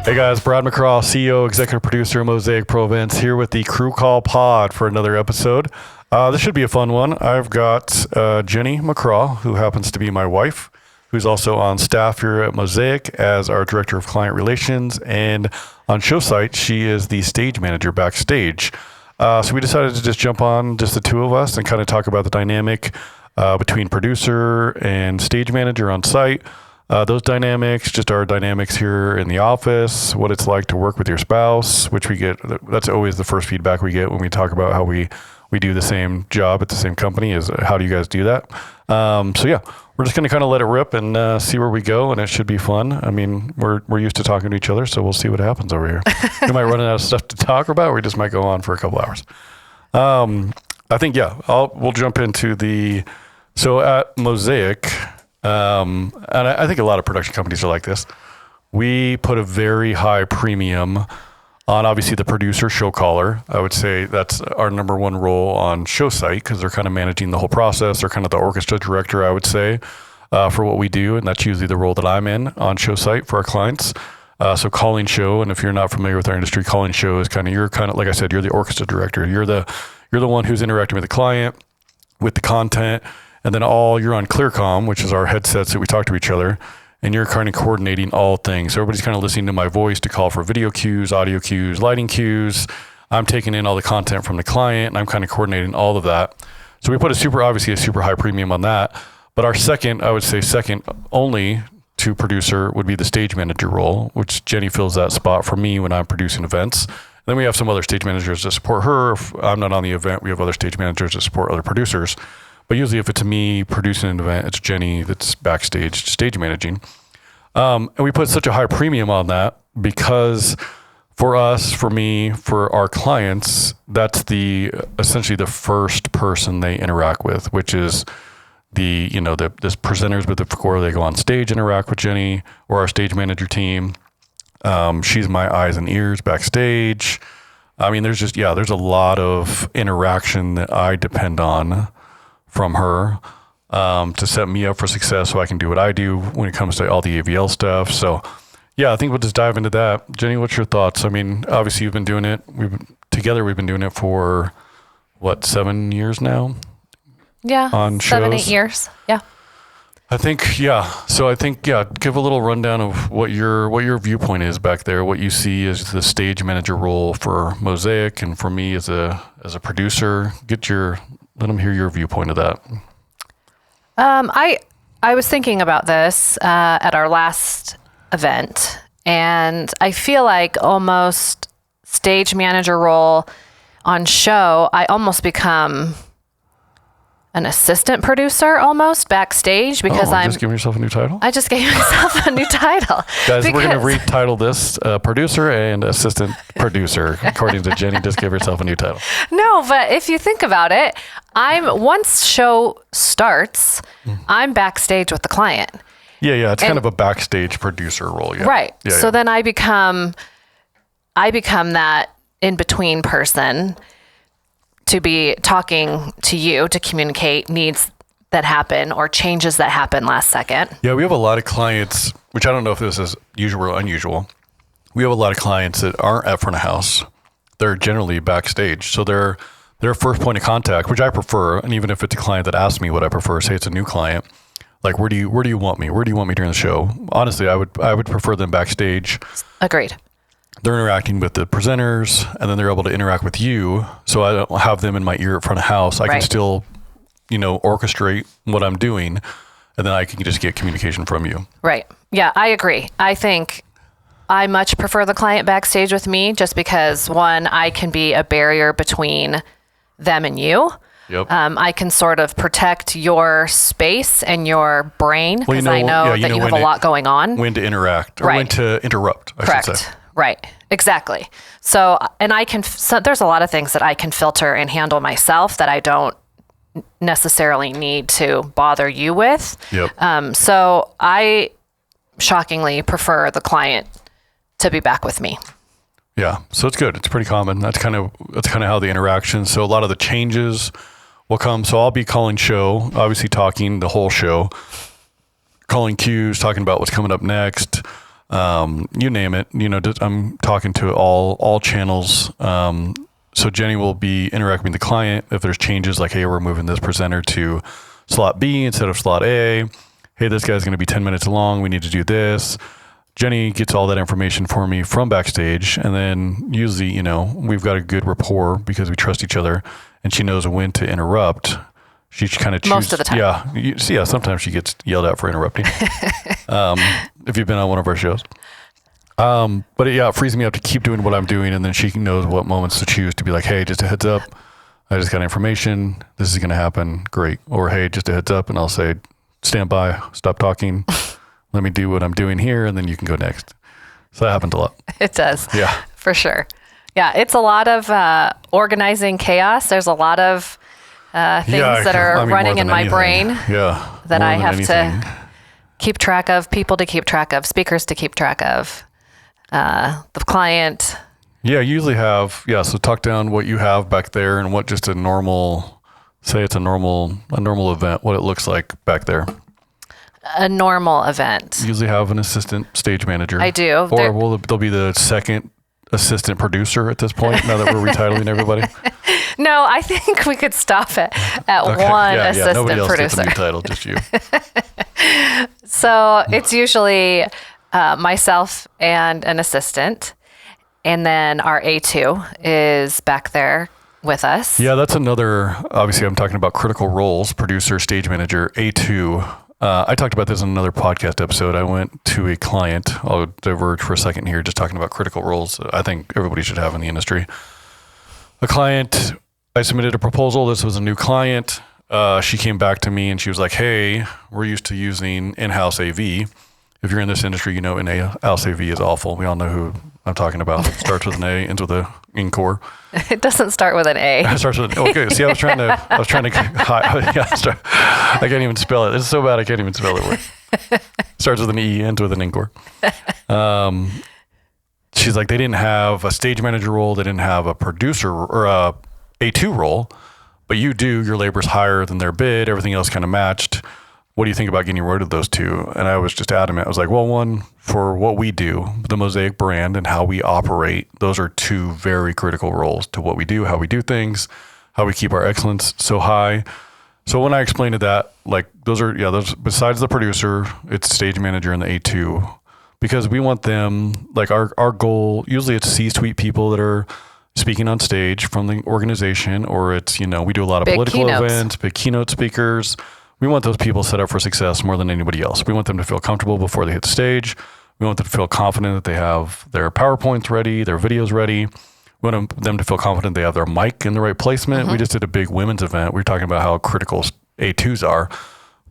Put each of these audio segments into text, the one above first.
Hey guys, Brad McCraw, CEO, Executive Producer of Mosaic Pro Events, here with the Crew Call Pod for another episode. This should be a fun one. I've got Jennie McCraw, who happens to be my wife, who's also on staff here at Mosaic as our Director of Client Relations. And on show site, she is the stage manager backstage. So we decided to just jump on, just the two of us, and kind of talk about the dynamic between producer and stage manager on site. Those dynamics, just our dynamics here in the office, what it's like to work with your spouse, which we get, that's always the first feedback we get when we talk about how we do the same job at the same company, is how do you guys do that? So yeah, we're just going to kind of let it rip and see where we go, and it should be fun. I mean, we're used to talking to each other, so we'll see what happens over here. We might run out of stuff to talk about, or we just might go on for a couple hours. I think, yeah, we'll jump into so at Mosaic, and I think a lot of production companies are like this. We put a very high premium on, obviously, the producer, show caller. I would say that's our number one role on show site, because they're kind of managing the whole process. They're kind of the orchestra director, I would say, for what we do. And that's usually the role that I'm in on show site for our clients. So calling show, and if you're not familiar with our industry, calling show is you're like I said, you're the orchestra director. You're the one who's interacting with the client, with the content. And then you're on ClearComm, which is our headsets that we talk to each other, and you're kind of coordinating all things. So everybody's kind of listening to my voice to call for video cues, audio cues, lighting cues. I'm taking in all the content from the client, and I'm kind of coordinating all of that. So we put obviously a super high premium on that. But our second only to producer would be the stage manager role, which Jennie fills that spot for me when I'm producing events. And then we have some other stage managers to support her. If I'm not on the event, we have other stage managers to support other producers. But usually if it's me producing an event, it's Jennie that's backstage stage managing. And we put such a high premium on that because for us, for me, for our clients, that's essentially the first person they interact with, which is the presenters before they go on stage interact with Jennie or our stage manager team. She's my eyes and ears backstage. I mean, there's a lot of interaction that I depend on from her to set me up for success so I can do what I do when it comes to all the AVL stuff. So yeah, I think we'll just dive into that. Jennie, what's your thoughts? I mean, obviously you've been doing it. We've been doing it for 7 years now? Yeah. On shows? 7, 8 years. Yeah. I think, yeah. So I think, yeah, give a little rundown of what your viewpoint is back there, what you see as the stage manager role for Mosaic and for me as a producer. Let them hear your viewpoint of that. I was thinking about this at our last event, and I feel like almost stage manager role on show, I almost become an assistant producer almost backstage because I'm just giving yourself a new title? I just gave myself a new title. Guys, we're going to retitle this producer and assistant producer. According to Jennie, just give herself a new title. No, but if you think about it, once show starts, I'm backstage with the client. Yeah. It's kind of a backstage producer role. Yeah. Right. Yeah, so then I become that in-between person to be talking to you to communicate needs that happen or changes that happen last second. Yeah, we have a lot of clients, which I don't know if this is usual or unusual. We have a lot of clients that aren't at front of house. They're generally backstage. So they're first point of contact, which I prefer. And even if it's a client that asks me what I prefer, say it's a new client, like where do you want me? Where do you want me during the show? Honestly, I would prefer them backstage. Agreed. They're interacting with the presenters, and then they're able to interact with you. So I don't have them in my ear at front of house. I can still, orchestrate what I'm doing, and then I can just get communication from you. Right. Yeah, I agree. I think I much prefer the client backstage with me just because, one, I can be a barrier between them and you. Yep. I can sort of protect your space and your brain because I know that you have a lot going on. When to interact or when to interrupt, I should say. Right. Exactly. So, and there's a lot of things that I can filter and handle myself that I don't necessarily need to bother you with. Yep. So I shockingly prefer the client to be back with me. Yeah. So it's good. It's pretty common. That's kind of how the interaction. So a lot of the changes will come. So I'll be calling show, obviously talking the whole show, calling cues, talking about what's coming up next. you name it. I'm talking to all channels. So Jennie will be interacting with the client if there's changes like, hey, we're moving this presenter to slot B instead of slot A. Hey, this guy's going to be 10 minutes long. We need to do this. Jennie gets all that information for me from backstage. And then usually, we've got a good rapport because we trust each other and she knows when to interrupt. She kind of chooses. Most of the time. Yeah. Sometimes she gets yelled at for interrupting. If you've been on one of our shows. But it frees me up to keep doing what I'm doing. And then she knows what moments to choose to be like, hey, just a heads up. I just got information. This is going to happen. Great. Or, hey, just a heads up. And I'll say, stand by, stop talking. Let me do what I'm doing here. And then you can go next. So that happens a lot. It does. Yeah. For sure. Yeah. It's a lot of organizing chaos. There's a lot of things that are running in my brain that I have to keep track of, people to keep track of, speakers to keep track of, the client. Yeah, you usually have, so talk down what you have back there and what just a normal event, what it looks like back there. A normal event. You usually have an assistant stage manager. I do. Or they'll be the second assistant producer at this point, now that we're retitling everybody. No, I think we could stop it at one assistant nobody else producer. Gets a new title, just you. So it's usually myself and an assistant. And then our A2 is back there with us. Yeah, that's another, obviously I'm talking about critical roles, producer, stage manager, A2. I talked about this in another podcast episode. I went to a client. I'll diverge for a second here, just talking about critical roles I think everybody should have in the industry. A client, I submitted a proposal. This was a new client. She came back to me and she was like, hey, we're used to using in-house AV. If you're in this industry, in-house AV is awful. We all know who I'm talking about. It starts with an A, ends with a Encore. It doesn't start with an A. It starts with an okay. See, I was trying to. I can't even spell it. It's so bad I can't even spell it. Starts with an E, ends with an Encore. She's like, they didn't have a stage manager role. They didn't have a producer or a A2 role, but you do. Your labor's higher than their bid. Everything else kind of matched. What do you think about getting rid of those two? And I was just adamant. I was like, well, one, for what we do, the Mosaic brand and how we operate, those are two very critical roles to what we do, how we do things, how we keep our excellence so high. So when I explained to that, like those besides the producer, it's stage manager and the A2, because we want them, like our goal, usually it's C-suite people that are speaking on stage from the organization, or it's, we do a lot of big political keynotes. Events, big keynote speakers. We want those people set up for success more than anybody else. We want them to feel comfortable before they hit the stage. We want them to feel confident that they have their PowerPoints ready, their videos ready. We want them to feel confident they have their mic in the right placement. Mm-hmm. We just did a big women's event. We were talking about how critical A2s are.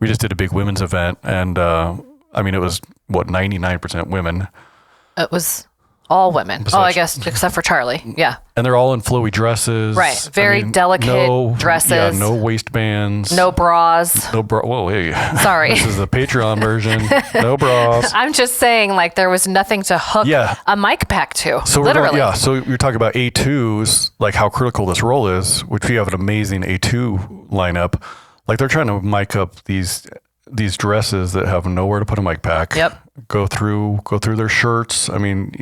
We just did a big women's event, and it was 99% women. It was all women. I guess except for Charlie. Yeah. And they're all in flowy dresses. Right. Very delicate dresses. Yeah, no waistbands. No bras. Whoa, hey. Sorry. This is the Patreon version. No bras. I'm just saying, like, there was nothing to hook a mic pack to. So literally. So you're talking about A2s, like how critical this role is, which we have an amazing A2 lineup. Like they're trying to mic up these dresses that have nowhere to put a mic pack. Yep. Go through their shirts. I mean,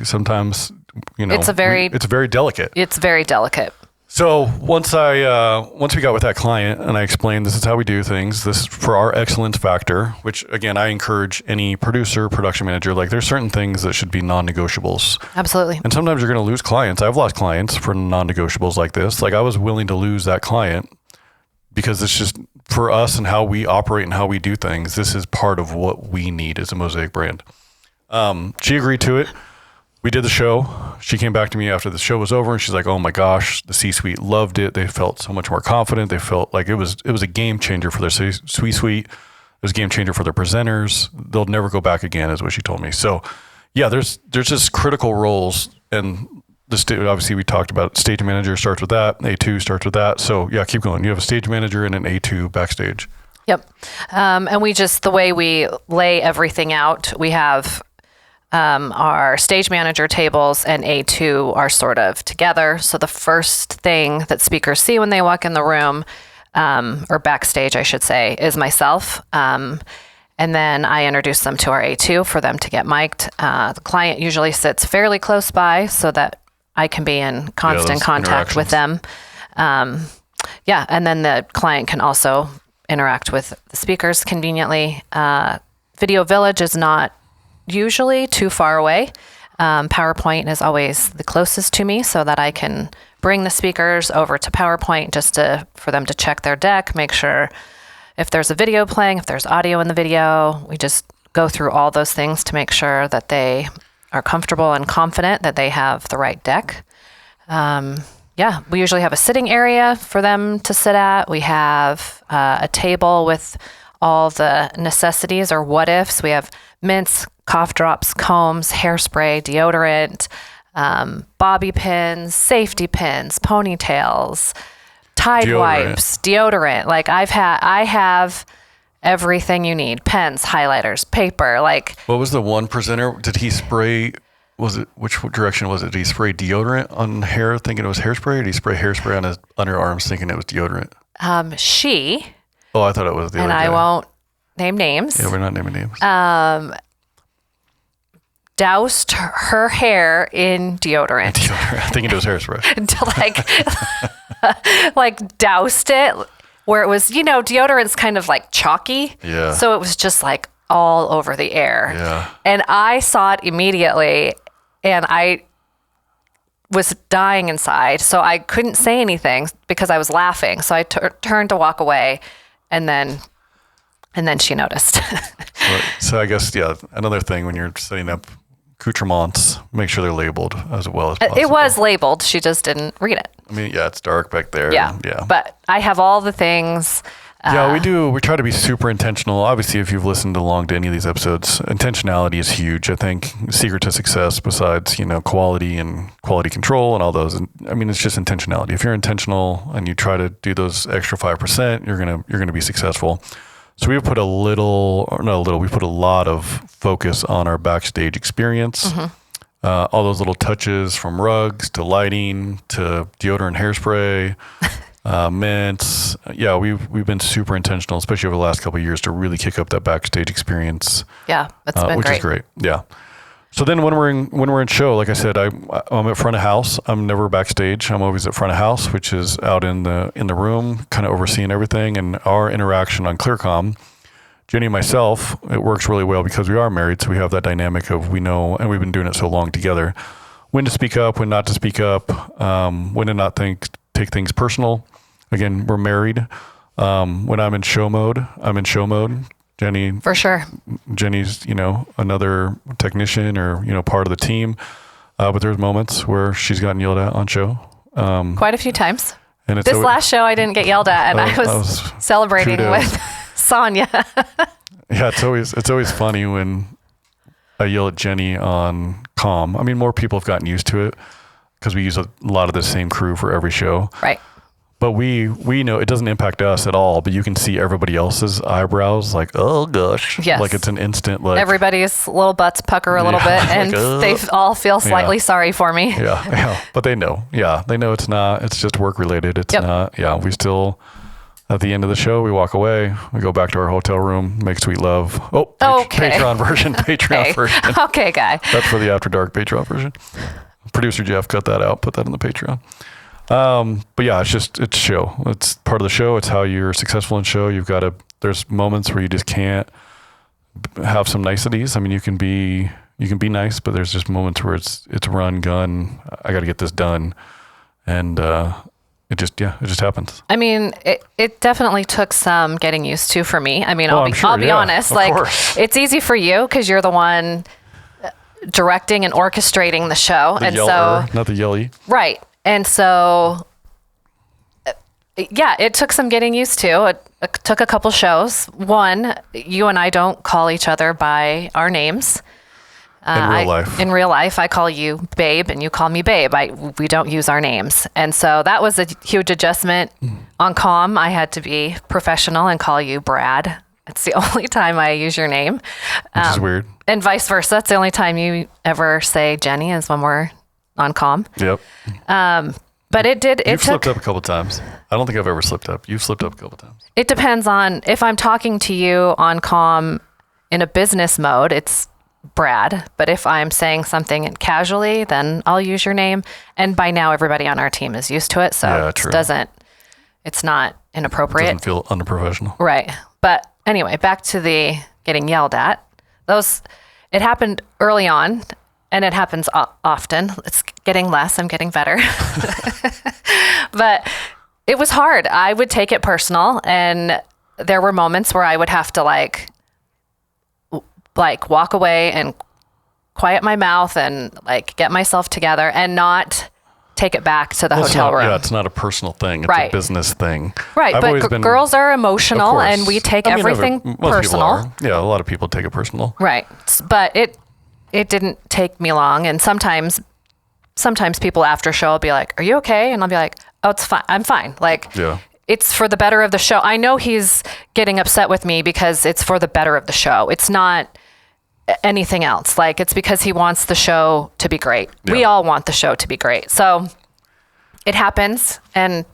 sometimes, it's very delicate. It's very delicate. So once we got with that client and I explained, this is how we do things. This is for our excellence factor, which again, I encourage any producer, production manager, like there's certain things that should be non-negotiables. Absolutely. And sometimes you're going to lose clients. I've lost clients for non-negotiables like this. Like I was willing to lose that client because it's just for us and how we operate and how we do things. This is part of what we need as a Mosaic brand. She agreed to it. We did the show. She came back to me after the show was over and she's like, oh my gosh, the C-suite loved it. They felt so much more confident. They felt like it was a game changer for their C-suite. It was a game changer for their presenters. They'll never go back again, is what she told me. So yeah, there's just critical roles, and obviously we talked about stage manager starts with that, A2 starts with that. So yeah, keep going. You have a stage manager and an A2 backstage. Yep. And the way we lay everything out, we have our stage manager tables and A2 are sort of together. So the first thing that speakers see when they walk in the room, or backstage, I should say, is myself. And then I introduce them to our A2 for them to get mic'd. The client usually sits fairly close by so that I can be in constant contact with them. And then the client can also interact with the speakers conveniently. Video Village is not usually too far away. PowerPoint is always the closest to me so that I can bring the speakers over to PowerPoint for them to check their deck, make sure if there's a video playing, if there's audio in the video. We just go through all those things to make sure that they are comfortable and confident that they have the right deck. We usually have a sitting area for them to sit at. We have a table with all the necessities or what ifs. We have mints, cough drops, combs, hairspray, deodorant, bobby pins, safety pins, ponytails, Tide wipes, deodorant. Like I have everything you need: pens, highlighters, paper. Like, what was the one presenter? Did he spray? Which direction was it? Did he spray deodorant on hair, thinking it was hairspray, or did he spray hairspray on his underarms, thinking it was deodorant? She. Oh, I thought it was the other guy. And I won't name names. Yeah, we're not naming names. Doused her hair in deodorant. Thinking it was hairspray. like doused it where it was, deodorant's kind of like chalky. Yeah. So it was just like all over the air. Yeah. And I saw it immediately and I was dying inside. So I couldn't say anything because I was laughing. So I turned to walk away and then she noticed. So I guess, another thing when you're setting up accoutrements, make sure they're labeled as well as possible. It was labeled. She just didn't read it. I mean, it's dark back there. Yeah. But I have all the things. We do. We try to be super intentional. Obviously, if you've listened along to any of these episodes, intentionality is huge. I think secret to success, besides, quality and quality control and all those. And I mean, it's just intentionality. If you're intentional and you try to do those extra 5%, you're gonna be successful. So we put we put a lot of focus on our backstage experience. Mm-hmm. All those little touches, from rugs to lighting to deodorant, hairspray, mints. Yeah, we've been super intentional, especially over the last couple of years, to really kick up that backstage experience. Yeah, it's been which great. is great. Yeah. So then when we're in show, like I said, I'm at front of house. I'm never backstage. I'm always at front of house, which is out in the room, kind of overseeing everything. And our interaction on ClearComm, Jennie and myself, it works really well because we are married. So we have that dynamic of, we know, and we've been doing it so long together, when to speak up, when not to speak up, when to not take things personal. Again, we're married. When I'm in show mode, I'm in show mode. Jennie, for sure. Jennie's, another technician or, part of the team. But there's moments where she's gotten yelled at on show. Quite a few times. And this last show I didn't get yelled at, and I was celebrating kudos. with Sonia. Yeah, it's always funny when I yell at Jennie on comm. I mean, more people have gotten used to it because we use a lot of the same crew for every show. Right. But we know it doesn't impact us at all, but you can see everybody else's eyebrows like, oh gosh. Yes. Like it's an instant, like everybody's little butts pucker a little bit, and they all feel slightly sorry for me. Yeah. But they know. Yeah. They know it's just work related. It's not. Yeah. We still, at the end of the show, we walk away, we go back to our hotel room, make sweet love. Oh, okay. Patreon version. Okay, guy. That's for the After Dark Patreon version. Producer Jeff, cut that out, put that in the Patreon. But yeah, it's show. It's part of the show. It's how you're successful in show. There's moments where you just can't have some niceties. I mean, you can be nice, but there's just moments where it's run, gun. I got to get this done. And, it just happens. I mean, it definitely took some getting used to for me. I mean, I'll be honest. Of course. It's easy for you because you're the one directing and orchestrating the show. Not the yelly. Right. And so, it took some getting used to. It took a couple shows. One, you and I don't call each other by our names. In real life, I call you Babe and you call me Babe. We don't use our names. And so that was a huge adjustment. On comm, I had to be professional and call you Brad. It's the only time I use your name. Which is weird. And vice versa. It's the only time you ever say Jennie is when we're on comm. Yep. But You've slipped up a couple times. I don't think I've ever slipped up. You've slipped up a couple times. It depends on if I'm talking to you on comm in a business mode, it's Brad. But if I'm saying something casually, then I'll use your name. And by now, everybody on our team is used to it. So it's not inappropriate. Doesn't feel unprofessional. Right. But anyway, back to the getting yelled at. It happened early on, and it happens often. It's getting less. I'm getting better. But it was hard. I would take it personal, and there were moments where I would have to like walk away and quiet my mouth and like get myself together and not take it back to the hotel room. Yeah, it's not a personal thing. It's a business thing. Right, but girls are emotional, and we take everything personal. Yeah, a lot of people take it personal. Right, but it didn't take me long, and sometimes people after show will be like, "Are you okay?" And I'll be like, "Oh, it's fine. I'm fine." Like, it's for the better of the show. I know he's getting upset with me because it's for the better of the show. It's not anything else. Like, it's because he wants the show to be great. Yeah. We all want the show to be great. So it happens, and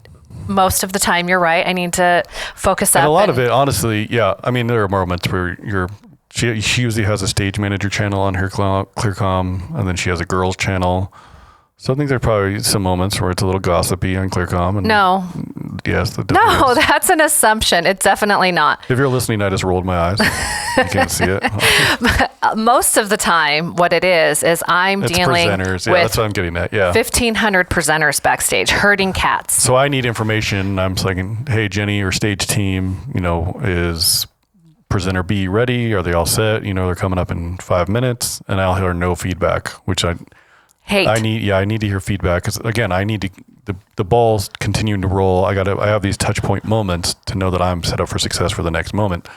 most of the time you're right. I need to focus up. And a lot of it, honestly, I mean, there are moments where she usually has a stage manager channel on her ClearComm, and then she has a girls channel. So I think there are probably some moments where it's a little gossipy on ClearComm. And no. Yes. No, that's an assumption. It's definitely not. If you're listening, I just rolled my eyes. You can't see it. But most of the time, what it is I'm dealing presenters. Yeah, with that's what I'm getting at. Yeah. 1,500 presenters backstage herding cats. So I need information. I'm saying, hey, Jennie or stage team, is presenter B ready? Are they all set? They're coming up in 5 minutes, and I'll hear no feedback, which I hate. I need to hear feedback because again, I need the ball's continuing to roll. I have these touch point moments to know that I'm set up for success for the next moment.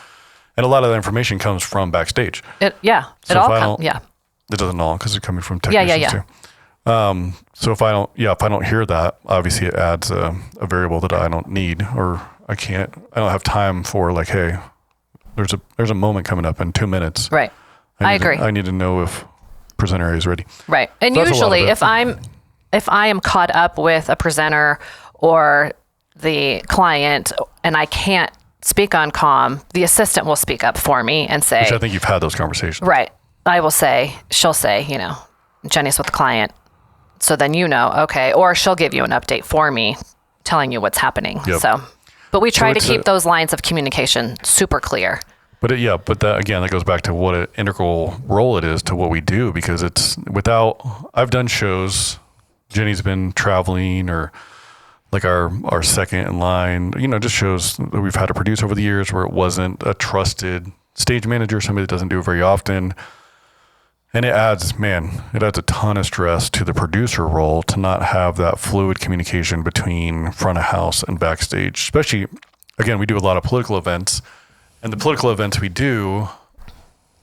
And a lot of that information comes from backstage. It all comes. Yeah. It doesn't all because it's coming from technicians too. So if I don't hear that, obviously it adds a variable that I don't need, or I don't have time for, like, hey, there's a moment coming up in 2 minutes. Right. I agree. I need to know if presenter A is ready. Right. And so usually if I am caught up with a presenter or the client and I can't speak on comm, the assistant will speak up for me and say, which I think you've had those conversations. Right. She'll say, Jennie's with the client. So then okay. Or she'll give you an update for me telling you what's happening. Yep. But we try to keep those lines of communication super clear. But that goes back to what an integral role it is to what we do, because I've done shows, Jennie's been traveling, or like our second in line, just shows that we've had to produce over the years where it wasn't a trusted stage manager, somebody that doesn't do it very often. And it adds a ton of stress to the producer role to not have that fluid communication between front of house and backstage. Especially, again, we do a lot of political events, and the political events we do,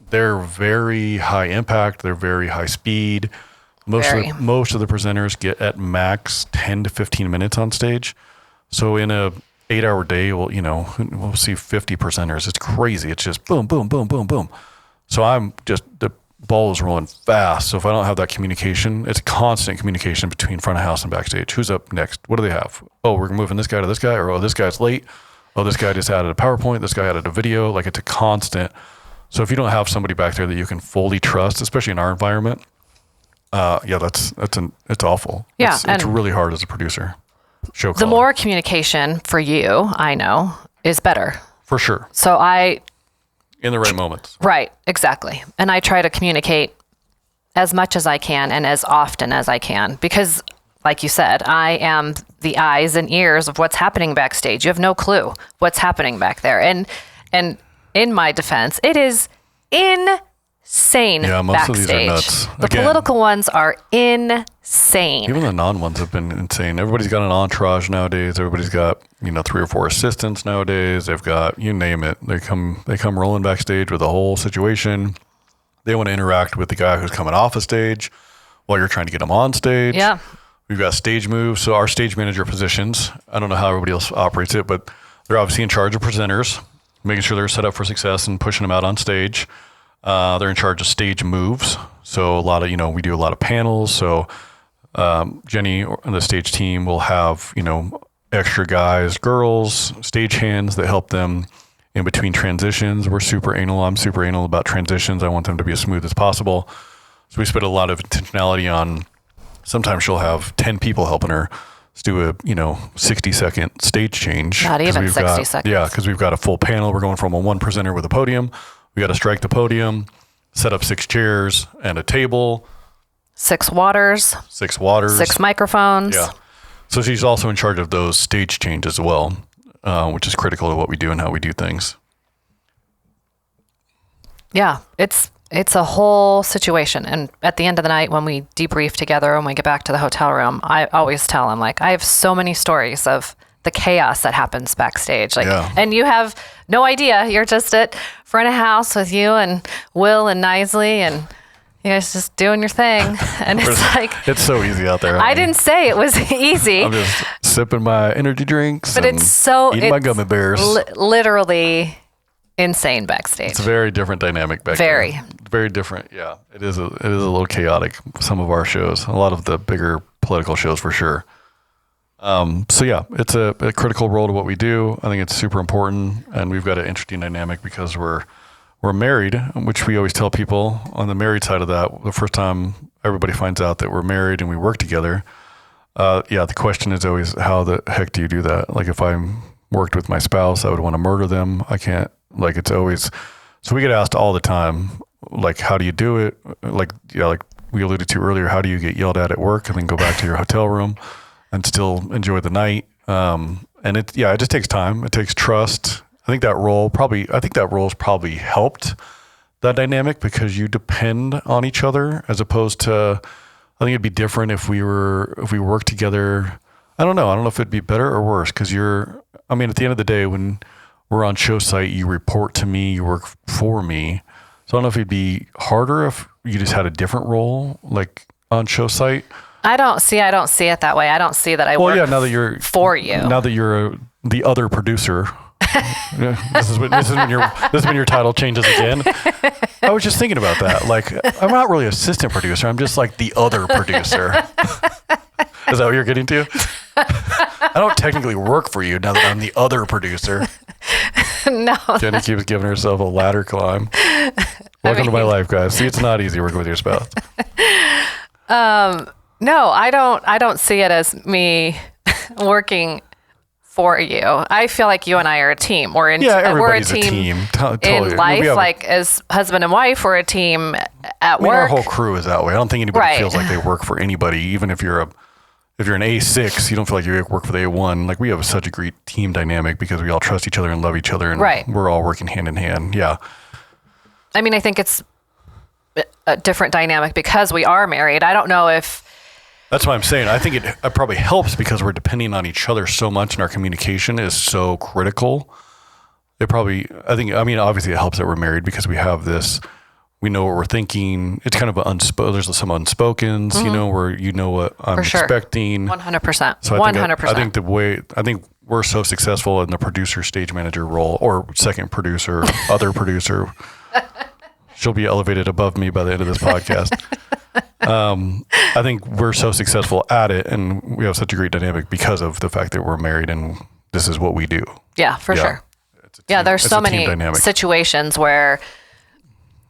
they're very high impact, they're very high speed. Most of the presenters get at max 10 to 15 minutes on stage. So in a 8-hour day, we'll see 50 presenters. It's crazy. It's just boom, boom, boom, boom, boom. So the ball is rolling fast. So if I don't have that communication, it's constant communication between front of house and backstage. Who's up next? What do they have? Oh, we're moving this guy to this guy, or this guy's late. Oh, this guy just added a PowerPoint. This guy added a video. Like, it's a constant. So if you don't have somebody back there that you can fully trust, especially in our environment, it's awful. Yeah, it's really hard as a producer. Show the more communication for you, I know, is better. For sure. So in the right moments. Right, exactly. And I try to communicate as much as I can and as often as I can, because like you said, I am the eyes and ears of what's happening backstage. You have no clue what's happening back there. And in my defense, it is insane most backstage. Of these are nuts. The political ones are insane. Even the non-ones have been insane. Everybody's got an entourage nowadays. Everybody's got 3 or 4 assistants nowadays. They've got, you name it. They come rolling backstage with the whole situation. They want to interact with the guy who's coming off a stage while you're trying to get them on stage. Yeah. We've got stage moves. So our stage manager positions, I don't know how everybody else operates it, but they're obviously in charge of presenters, making sure they're set up for success and pushing them out on stage. They're in charge of stage moves. So we do a lot of panels. So Jennie and the stage team will have, extra guys, girls, stage hands that help them in between transitions. We're super anal. I'm super anal about transitions. I want them to be as smooth as possible. So we spend a lot of intentionality on, sometimes she'll have 10 people helping her. Let's do a 60-second stage change. Not even 60 seconds. Yeah, because we've got a full panel. We're going from a one presenter with a podium. We got to strike the podium, set up 6 chairs and a table. 6 waters. 6 waters. 6 microphones. Yeah. So she's also in charge of those stage changes as well, which is critical to what we do and how we do things. Yeah, it's a whole situation. And at the end of the night, when we debrief together and we get back to the hotel room, I always tell him, like, I have so many stories of the chaos that happens backstage. Like, and you have no idea. You're just at front of house with you and Will and Nisley, and you guys just doing your thing. And it's like, it's so easy out there. I didn't say it was easy. I'm just sipping my energy drinks. But and it's so, eating my gummy bears. Literally insane backstage. It's a very different dynamic back there. Very different. Yeah, it is a little chaotic. Some of our shows, a lot of the bigger political shows for sure. So yeah, it's a critical role to what we do. I think it's super important, and we've got an interesting dynamic because we're married, which we always tell people on the married side of that. The first time everybody finds out that we're married and we work together, the question is always, how the heck do you do that? Like, if I worked with my spouse, I would want to murder them. I can't. Like, it's always. So we get asked all the time, like, how do you do it? Like we alluded to earlier, how do you get yelled at work and then go back to your hotel room and still enjoy the night? And it just takes time. It takes trust. I think that role's probably helped that dynamic because you depend on each other, as opposed to, I think it'd be different if we worked together. I don't know if it'd be better or worse, because at the end of the day, when we're on show site, you report to me, you work for me. So I don't know if it'd be harder if you just had a different role, like on show site. I don't see it that way. I don't see that I work now that you're for you. Now that you're the other producer. this is when your title changes again. I was just thinking about that. Like, I'm not really assistant producer. I'm just like the other producer. Is that what you're getting to? I don't technically work for you now that I'm the other producer. No. Jennie keeps giving herself a ladder climb. Welcome to my life, guys. See, it's not easy working with your spouse. No, I don't see it as me working for you. I feel like you and I are a team. We're a team Totally. in life, like as husband and wife. We're a team at work. Our whole crew is that way. I don't think anybody feels like they work for anybody. Even if you're an A6, you don't feel like you work for the A1. Like, we have such a great team dynamic because we all trust each other and love each other, and we're all working hand in hand. Yeah. I mean, I think it's a different dynamic because we are married. I don't know if. That's what I'm saying. I think it probably helps because we're depending on each other so much, and our communication is so critical. Obviously it helps that we're married because we have this, we know what we're thinking. It's kind of there's some unspokens, where you know what I'm expecting. 100%. So 100%. I think we're so successful in the producer, stage manager role, or second producer, other producer. She'll be elevated above me by the end of this podcast. I think we're so successful at it, and we have such a great dynamic because of the fact that we're married and this is what we do. Yeah, for sure. There's so many situations where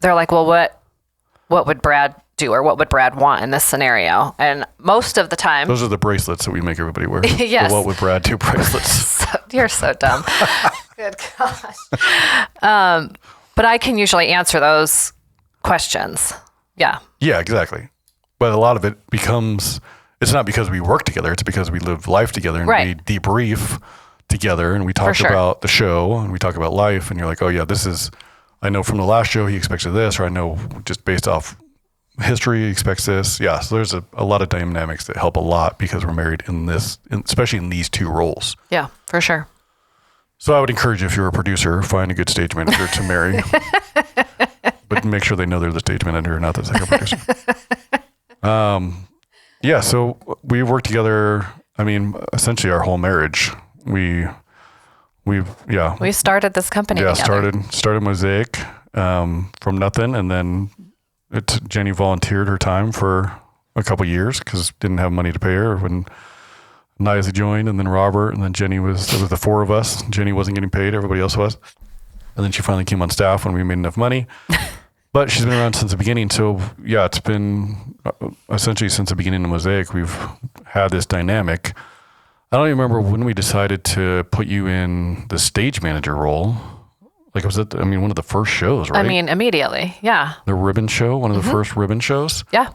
they're like, well, what would Brad do, or what would Brad want in this scenario? And most of the time, those are the bracelets that we make everybody wear. Yes. The what would Brad do bracelets. You're so dumb. Good gosh. But I can usually answer those questions. Yeah. Yeah, exactly. But a lot of it becomes, it's not because we work together, it's because we live life together, and we debrief together, and we talk about the show, and we talk about life, and you're like, oh yeah, I know from the last show he expected this, or I know just based off history he expects this. Yeah, so there's a lot of dynamics that help a lot because we're married especially in these two roles. Yeah, for sure. So I would encourage you, if you're a producer, find a good stage manager to marry. But make sure they know they're the stage manager, not the second producer. So we worked together, essentially our whole marriage. We started this company together. started Mosaic from nothing, and then Jennie volunteered her time for a couple years because didn't have money to pay her when Nisley joined, and then Robert, and then Jennie there was the 4 of us. Jennie wasn't getting paid, everybody else was. And then she finally came on staff when we made enough money. But she's been around since the beginning. So, yeah, it's been essentially since the beginning of Mosaic, we've had this dynamic. I don't even remember when we decided to put you in the stage manager role. Like, was it, one of the first shows, right? Immediately. Yeah. The ribbon show, one of the first ribbon shows. Yeah.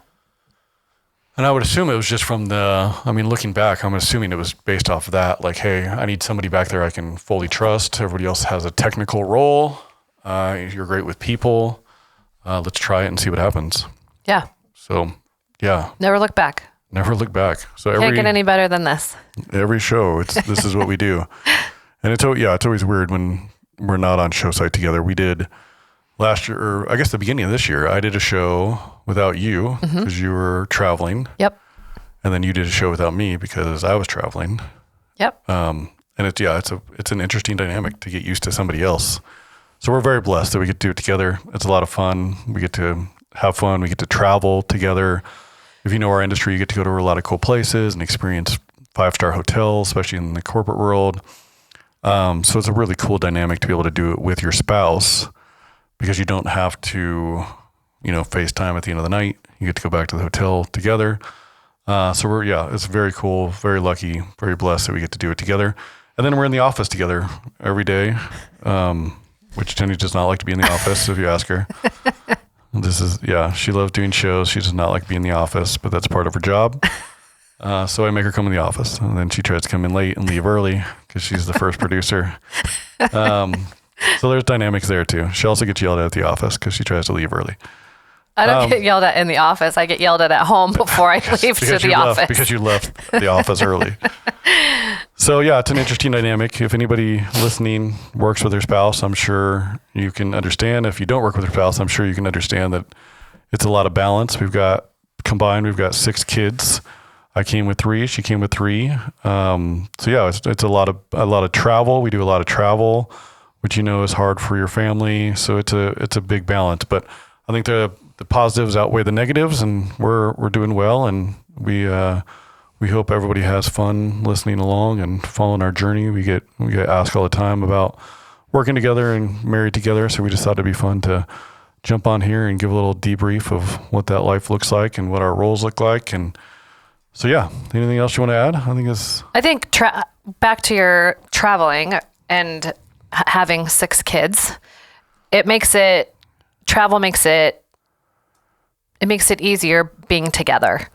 And I would assume it was just from looking back, I'm assuming it was based off of that. Like, hey, I need somebody back there I can fully trust. Everybody else has a technical role. You're great with people. Let's try it and see what happens. Yeah. So, yeah. Never look back. Never look back. So Can't get any better than this. Every show, this is what we do. And it's always weird when we're not on show site together. We did last year, or I guess the beginning of this year, I did a show without you because you were traveling. Yep. And then you did a show without me because I was traveling. Yep. And it's an interesting dynamic to get used to somebody else. So we're very blessed that we get to do it together. It's a lot of fun. We get to have fun. We get to travel together. If you know our industry, you get to go to a lot of cool places and experience 5-star hotels, especially in the corporate world. So it's a really cool dynamic to be able to do it with your spouse because you don't have to, FaceTime at the end of the night. You get to go back to the hotel together. So it's very cool, very lucky, very blessed that we get to do it together. And then we're in the office together every day, which Jennie does not like to be in the office if you ask her. She loves doing shows. She does not like being in the office, but that's part of her job. So I make her come in the office, and then she tries to come in late and leave early because she's the first producer. So there's dynamics there too. She also gets yelled at the office because she tries to leave early. I don't get yelled at in the office. I get yelled at home before I leave to the office. Because you left the office early. So yeah, it's an interesting dynamic. If anybody listening works with their spouse, I'm sure you can understand. If you don't work with your spouse, I'm sure you can understand that it's a lot of balance. We've got 6 kids. I came with 3. She came with 3. It's a lot of travel. We do a lot of travel, which is hard for your family. So it's a big balance. But I think the positives outweigh the negatives, and we're doing well. And we hope everybody has fun listening along and following our journey. We get asked all the time about working together and married together. So we just thought it'd be fun to jump on here and give a little debrief of what that life looks like and what our roles look like. And so, anything else you want to add? I think back to your traveling and having 6 kids, travel makes it easier being together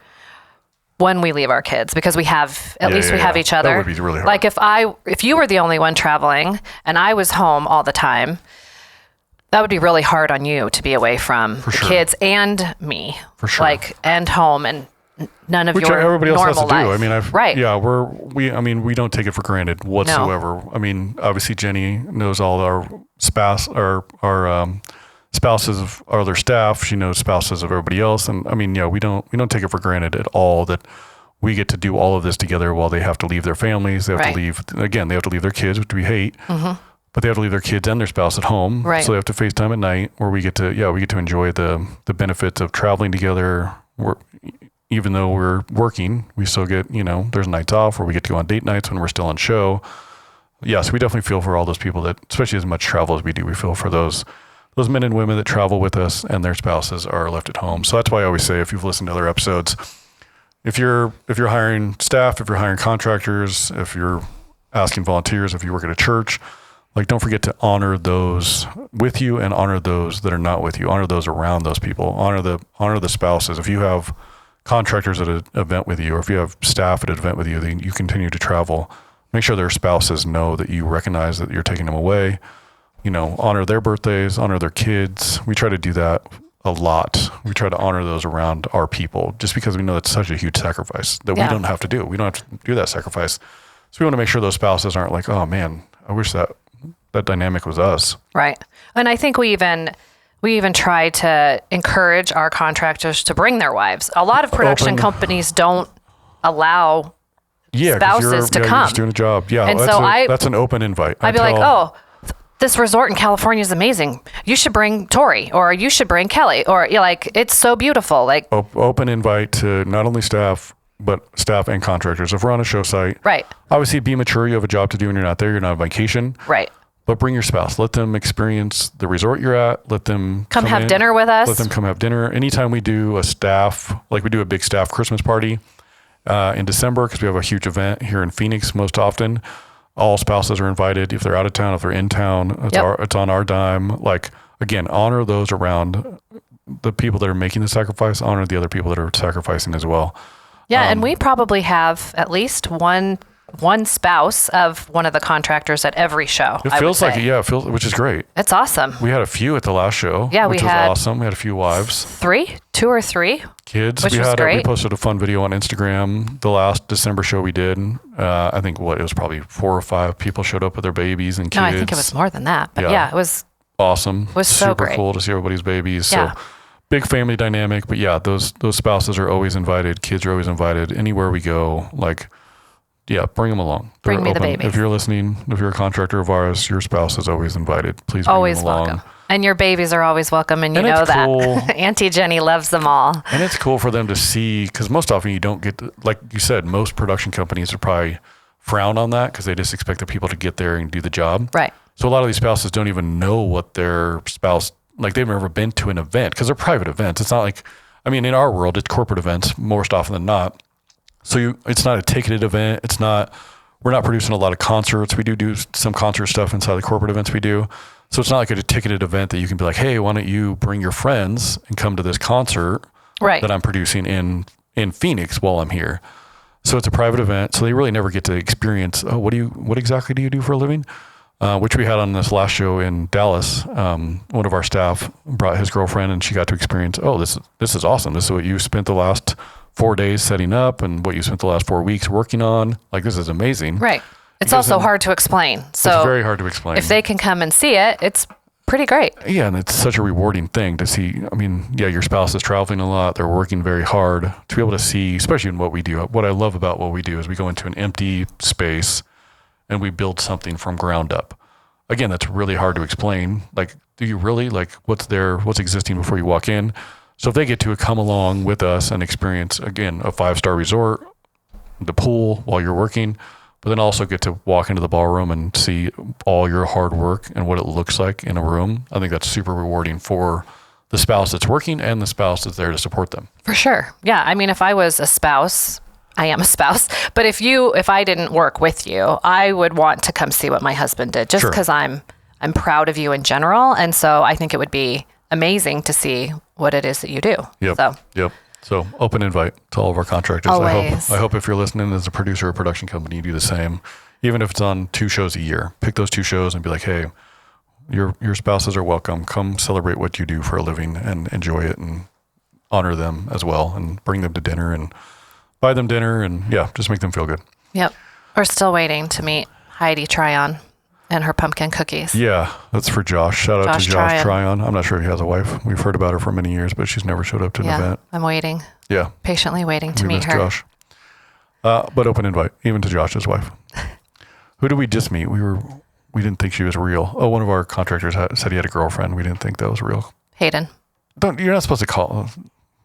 when we leave our kids because we have each other. That would be really hard. Like if you were the only one traveling and I was home all the time, that would be really hard on you to be away from the kids and me. For sure. And home and none of your everybody else has to life. do. Right. Yeah, we don't take it for granted whatsoever. No. Obviously Jennie knows all our spouses of our other staff. She knows spouses of everybody else. And we don't take it for granted at all that we get to do all of this together while they have to leave their families. They have to leave, again, they have to leave their kids, which we hate, but they have to leave their kids and their spouse at home. Right. So they have to FaceTime at night where we get to enjoy the benefits of traveling together. Even though we're working, we still get, there's nights off where we get to go on date nights when we're still on show. Yes, we definitely feel for all those people that, especially as much travel as we do, we feel for those men and women that travel with us and their spouses are left at home. So that's why I always say, if you've listened to other episodes, if you're hiring staff, if you're hiring contractors, if you're asking volunteers, if you work at a church, don't forget to honor those with you and honor those that are not with you. Honor those around those people. Honor the spouses. If you have contractors at an event with you, or if you have staff at an event with you, then you continue to travel. Make sure their spouses know that you recognize that you're taking them away. Honor their birthdays, honor their kids. We try to do that a lot. We try to honor those around our people just because we know it's such a huge sacrifice that we don't have to do. We don't have to do that sacrifice. So we want to make sure those spouses aren't like, oh man, I wish that dynamic was us. Right. And I think we even try to encourage our contractors to bring their wives. A lot of production companies don't allow spouses to come. You're just doing a job. Yeah. And that's an open invite. I'd be like, oh, this resort in California is amazing. You should bring Tori, or you should bring Kelly, or it's so beautiful. Open invite to not only staff, but staff and contractors. If we're on a show site, right. Obviously be mature. You have a job to do and you're not there. You're not on vacation. Right. But bring your spouse. Let them experience the resort you're at. Let them come have dinner with us. Let them come have dinner. Anytime we do we do a big staff Christmas party in December, because we have a huge event here in Phoenix most often. All spouses are invited. If they're out of town, if they're in town, it's on our dime. Like, again, honor those around the people that are making the sacrifice, honor the other people that are sacrificing as well. Yeah, and we probably have at least one spouse of one of the contractors at every show. It feels like it, yeah, which is great. It's awesome. We had a few at the last show, which was awesome. We had a few wives. 2 or 3 kids. Which was great. We posted a fun video on Instagram. The last December show we did, I think it was probably 4 or 5 people showed up with their babies and kids. No, I think it was more than that. But yeah, it was awesome. It was so super great. Cool to see everybody's babies. Yeah. So big family dynamic. But yeah, those spouses are always invited. Kids are always invited. Anywhere we go, like, yeah, bring them along. Bring me the babies. If you're listening, if you're a contractor of ours, your spouse is always invited. Please bring them along. Welcome. And your babies are always welcome, and you know that. Cool. Auntie Jennie loves them all. And it's cool for them to see, because most often you don't get, like you said, most production companies are probably frown on that because they just expect the people to get there and do the job. Right. So a lot of these spouses don't even know what their spouse, like they've never been to an event because they're private events. It's not like, I mean, in our world, it's corporate events most often than not. So it's not a ticketed event. We're not producing a lot of concerts. We do some concert stuff inside the corporate events we do. So it's not like a ticketed event that you can be like, hey, why don't you bring your friends and come to this concert that I'm producing in Phoenix while I'm here. So it's a private event. So they really never get to experience, what exactly do you do for a living? Which we had on this last show in Dallas. One of our staff brought his girlfriend and she got to experience, this is awesome. This is what you spent the last 4 days setting up and what you spent the last 4 weeks working on. Like, this is amazing. Right. It's also hard to explain. So it's very hard to explain. If they can come and see it, it's pretty great. Yeah, and it's such a rewarding thing to see. I mean, yeah, your spouse is traveling a lot. They're working very hard to be able to see, especially in what we do. What I love about what we do is we go into an empty space and we build something from ground up. Again, that's really hard to explain. Like, do you really, like, what's existing before you walk in? So if they get to come along with us and experience, again, a 5-star resort, the pool while you're working, but then also get to walk into the ballroom and see all your hard work and what it looks like in a room, I think that's super rewarding for the spouse that's working and the spouse that's there to support them. For sure. Yeah. I mean, if I was a spouse, I am a spouse, but if I didn't work with you, I would want to come see what my husband did just because I'm proud of you in general. And so I think it would be amazing to see what it is that you do. Yep. So open invite to all of our contractors. Always. I hope if you're listening as a producer or production company, you do the same. Even if it's on 2 shows a year, pick those 2 shows and be like, hey, your spouses are welcome. Come celebrate what you do for a living and enjoy it and honor them as well and bring them to dinner and buy them dinner and just make them feel good. Yep. We're still waiting to meet Heidi Tryon and her pumpkin cookies. Yeah, that's for Josh. Shout out to Josh Tryon. I'm not sure if he has a wife. We've heard about her for many years, but she's never showed up to an event. I'm waiting. Yeah. Patiently waiting to meet her. Josh. But open invite, even to Josh's wife. Who did we just meet? We didn't think she was real. Oh, one of our contractors said he had a girlfriend. We didn't think that was real. Hayden. You're not supposed to call.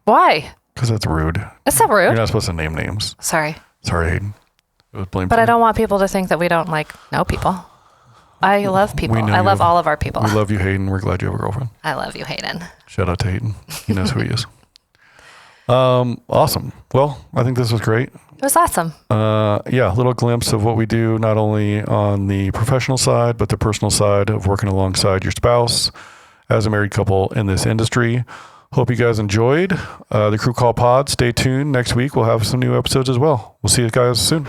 Why? Because that's rude. That's not rude. You're not supposed to name names. Sorry, Hayden. It was blamed. But I don't want people to think that we don't know people. I love people. I love all of our people. We love you, Hayden. We're glad you have a girlfriend. I love you, Hayden. Shout out to Hayden. He knows who he is. Awesome. Well, I think this was great. It was awesome. A little glimpse of what we do, not only on the professional side, but the personal side of working alongside your spouse as a married couple in this industry. Hope you guys enjoyed the Crew Call Pod. Stay tuned. Next week, we'll have some new episodes as well. We'll see you guys soon.